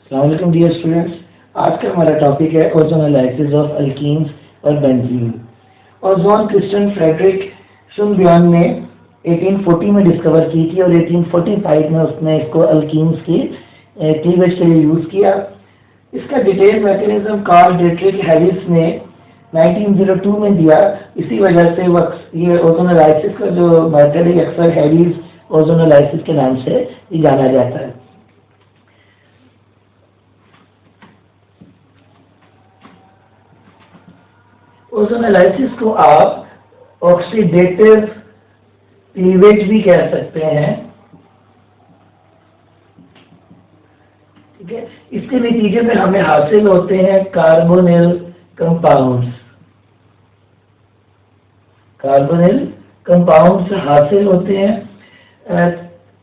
अस्सलाम वालेकुम dear students. आज का हमारा टॉपिक है ओजोन एनालिसिस ऑफ अल्कीन्स और बेंजीन। ओजोन क्रिस्टियन फ्रेडरिक शुनबर्न ने 1840 में डिस्कवर की थी और 1845 में उसने इसको अल्कीन्स की क्लीवेज के लिए यूज़ किया। इसका detail mechanism Carl Dietrich Harries ने 1902 में दिया। इसी वजह से ये ओजोन एनालिसिस का जो मेथड है अक्सर हैरिस ओजोन एनालिसिस के नाम से ही जाना जाता है। ओजोन एनालिसिस को आप ऑक्सीडेटिव क्लीवेज भी कह सकते हैं। ठीक है, इसके नतीजे में हमें हासिल होते हैं कार्बोनिल कंपाउंड्स। कार्बोनिल कंपाउंड्स हासिल होते हैं।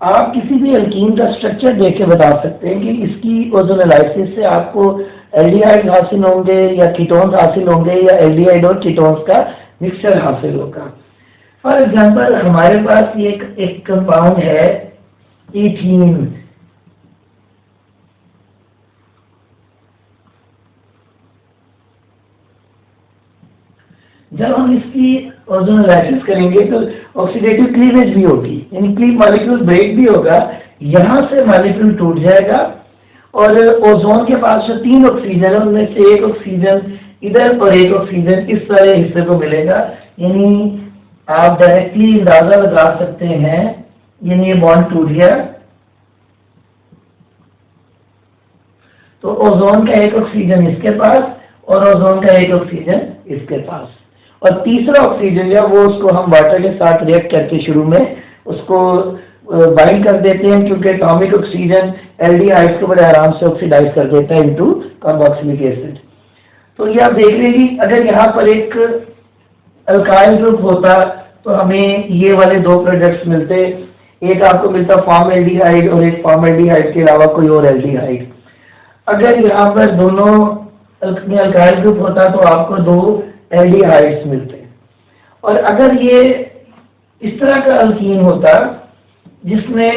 आप किसी भी अल्कीन का स्ट्रक्चर देख के बता सकते हैं कि इसकी ओजोन एनालिसिस से आपको एल्डिहाइड हासिल होंगे या कीटोन्स हासिल होंगे या एल्डिहाइड और कीटोन्स का मिक्सचर हासिल होगा। फॉर एग्जांपल हमारे पास ये एक कंपाउंड है ईथीन। जब हम इसकी ओजोन एनालिसिस करेंगे तो ऑक्सीडेटिव क्लीवेज भी होगी, यानी क्लीव मॉलिक्यूल ब्रेक भी होगा, यहां से मॉलिक्यूल टूट जाएगा और ओजोन के पास जो 3 ऑक्सीजन है उनमें से एक ऑक्सीजन इधर और एक ऑक्सीजन इस सारे हिस्से को मिलेगा। यानी आप डायरेक्टली अंदाजा लगा सकते हैं, यानी ये बॉन्ड टूट गया तो ओजोन का एक ऑक्सीजन इसके पास और ओजोन का एक ऑक्सीजन इसके पास, और तीसरा ऑक्सीजन या वो उसको हम वाटर के साथ रिएक्ट करके शुरू में उसको बाइंड कर देते हैं, क्योंकि एटॉमिक ऑक्सीजन एल्डिहाइड्स को बड़े आराम से ऑक्सीडाइज कर देता है इनटू कार्बोक्सिलिक एसिड। तो ये आप देख लीजिए, अगर यहाँ पर एक अल्काइल ग्रुप होता तो हमें ये वाले 2 प्रोडक्ट्स मिलते, एक आपको मिलता फॉर्मल्डिहाइड और एक फॉर्मल्डिहाइड के अलावा कोई और एल्डिहाइड। अगर यहाँ पर दोनों अल्काइल ग्रुप होता तो आपको 2 एल्डिहाइड्स मिलते। और अगर ये इस तरह का अल्कीन होता जिसमें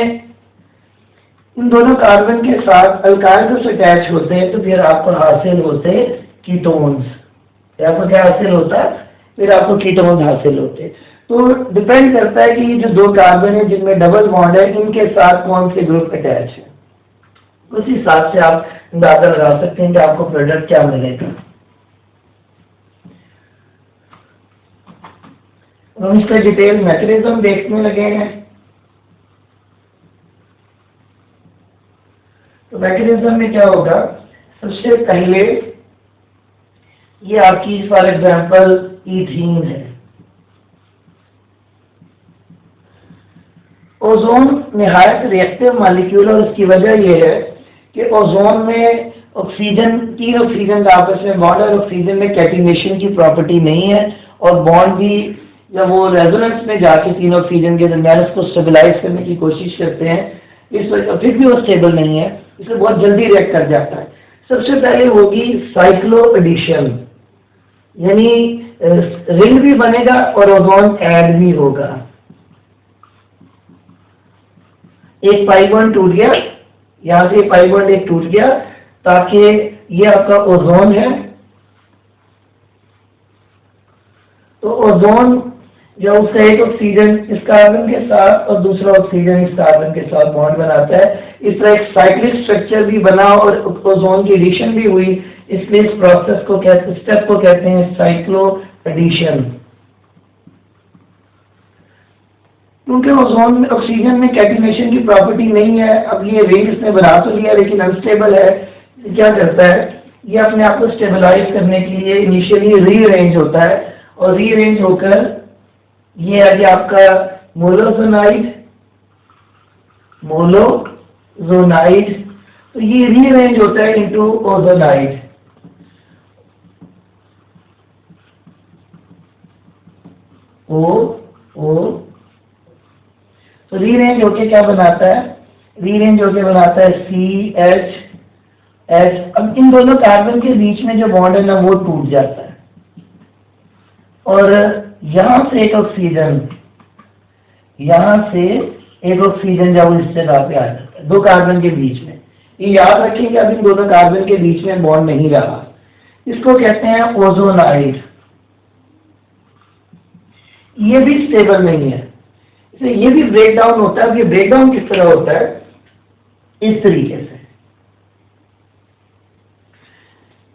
इन दोनों कार्बन के साथ अल्काइल ग्रुप्स अटैच होते हैं तो फिर आपको हासिल होते कीटोन्स। आपको क्या हासिल होता? फिर आपको कीटोन्स हासिल होते। तो डिपेंड करता है कि ये जो 2 कार्बन है जिनमें डबल बॉन्ड है इनके साथ कौन से ग्रुप अटैच है, उस हिसाब से आप अंदाजा लगा सकते हैं कि आपको प्रोडक्ट क्या मिलेगा। हम इसका डिटेल मैकेनिज्म देखने लगे हैं। तो मैकेनिज्म में क्या होगा, सबसे पहले ये आपकी फॉर एग्जांपल ईथीन है। ओजोन निहायत रिएक्टिव मॉलिक्यूल और उसकी वजह यह है कि ओजोन में ऑक्सीजन 3 ऑक्सीजन का आपस में बॉन्ड और ऑक्सीजन में कैटिनेशन की प्रॉपर्टी नहीं है, और बॉन्ड भी जब वो रेजोनेंस में जाके 3 ऑक्सीजन के दरमियान उसको स्टेबलाइज करने की कोशिश करते हैं, इस फिर भी वो स्टेबल नहीं है, इसलिए बहुत जल्दी रिएक्ट कर जाता है। सबसे पहले होगी साइक्लो एडिशन, यानी रिंग भी बनेगा और ओजोन ऐड भी होगा। एक पाई बॉन्ड टूट गया, यहां से पाई बॉन्ड एक टूट गया, ताकि ये आपका ओजोन है। तो ओजोन जो उसका एक ऑक्सीजन इस कार्बन के साथ और दूसरा ऑक्सीजन इस कार्बन के साथ बॉन्ड बनाता है, इस तरह एक साइक्लिक स्ट्रक्चर भी बना और ओजोन की एडिशन भी हुई, इसलिए इस प्रोसेस को स्टेप को कहते हैं साइक्लो एडिशन। क्योंकि ओजोन में ऑक्सीजन में कैटिनेशन की प्रॉपर्टी नहीं है, अब ये रिंग इसने बना तो लिया लेकिन अनस्टेबल है, क्या करता है ये अपने आप को स्टेबलाइज करने के लिए इनिशियली रीअरेंज होता है, और रीअरेंज होकर ये आ गया आपका मोलोजोनाइड। तो ये रीअरेंज होता है इनटू ओजोनाइड। तो रीअरेंज होके क्या बनाता है, रीअरेंज होके बनाता है CH। अब इन दोनों कार्बन के बीच में जो बॉन्ड है ना वो टूट जाता है, और यहां से एक ऑक्सीजन जब इस जगह पे आ जाता है 2 कार्बन के बीच में, ये याद रखें कि अब इन दोनों कार्बन के बीच में बॉन्ड नहीं रहा। इसको कहते हैं ओजोनाइड। ये भी स्टेबल नहीं है, इसे ये भी ब्रेक डाउन होता है। अब ये ब्रेक डाउन किस तरह होता है, इस तरीके से।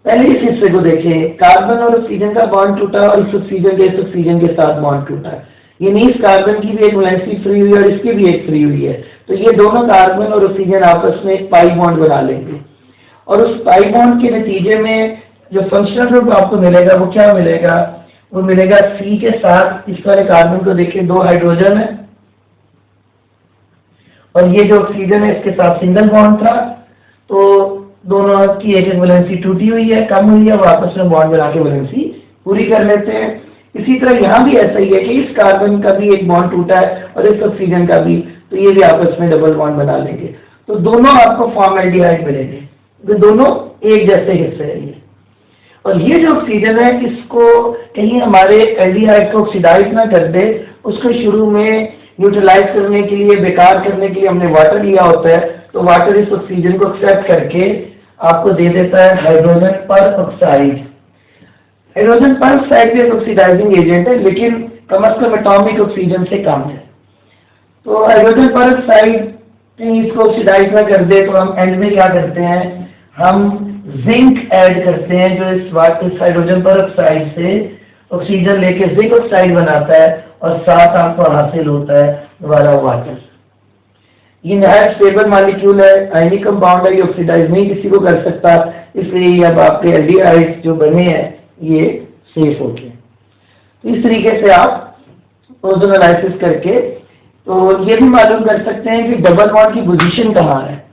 पहले इस हिस्से को देखिए, कार्बन और ऑक्सीजन का बॉन्ड टूटा और इस ऑक्सीजन के साथ बॉन्ड टूटा। ये नहीं, इस कार्बन की भी एक वैलेंसी फ्री हुई और इसकी भी एक फ्री हुई है, तो ये दोनों कार्बन और ऑक्सीजन आपस में एक पाई बॉन्ड बना लेंगे और उस पाई बॉन्ड के नतीजे में जो फंक्शनल ग्रुप आपको मिलेगा वो क्या मिलेगा, वो मिलेगा C के साथ। इस वाले कार्बन को देखिए 2 हाइड्रोजन है और ये जो ऑक्सीजन है इसके साथ सिंगल बॉन्ड था, तो दोनों की एक वैलेंसी टूटी हुई है, कम हुई है, वो आपस में बॉन्ड बना के वैलेंसी पूरी कर लेते हैं। इसी तरह यहाँ भी ऐसा ही है कि इस कार्बन का भी एक बॉन्ड टूटा है और इस ऑक्सीजन का भी, तो ये भी आपस में डबल बॉन्ड बना लेंगे, तो दोनों आपको फॉर्मल्डिहाइड मिलेंगे, तो दोनों एक जैसे हिस्से हैं ये। और ये जो ऑक्सीजन है, इसको कहीं हमारे एल्डिहाइड को ऑक्सीडाइज ना कर दे, उसको शुरू में न्यूट्रलाइज करने के लिए, बेकार करने के लिए हमने वाटर लिया होता है, तो वाटर इस ऑक्सीजन को एक्सेप्ट करके आपको दे देता है हाइड्रोजन पर ऑक्साइड। हाइड्रोजन पर ऑक्साइड भी एक ऑक्सीडाइजिंग एजेंट है, लेकिन कम से कम एटॉमिक ऑक्सीजन से कम है। तो हाइड्रोजन पर ऑक्साइड कहीं इसको ऑक्सीडाइज ना कर दे, तो हम एंड में क्या करते हैं, हम जिंक ऐड करते हैं, जो इस हाइड्रोजन पर ऑक्साइड से ऑक्सीजन लेके जिंक ऑक्साइड बनाता है और साथ आपको हासिल होता है दोबारा वाटर। ये नहायत स्टेबल मॉलिक्यूल है, आयनिक कंपाउंड है, ये ऑक्सीडाइज नहीं किसी को कर सकता, इसलिए अब आपके एल्डिहाइड्स जो बने हैं ये सेफ हो गए। तो इस तरीके से आप ओजोन एनालिसिस करके तो ये भी मालूम कर सकते हैं कि डबल बॉन्ड की पोजीशन कहाँ है।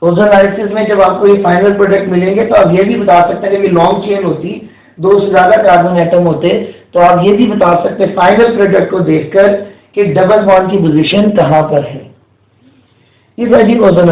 ओजोन एनालिसिस में जब आपको ये फाइनल प्रोडक्ट मिलेंगे तो आप ये भी बता सकते हैं कि लॉन्ग चेन होती, 2 से ज्यादा कार्बन एटम होते, तो आप ये भी बता सकते हैं फाइनल प्रोडक्ट को देखकर कि डबल बॉन्ड की पोजीशन कहाँ पर है। इस ओजोन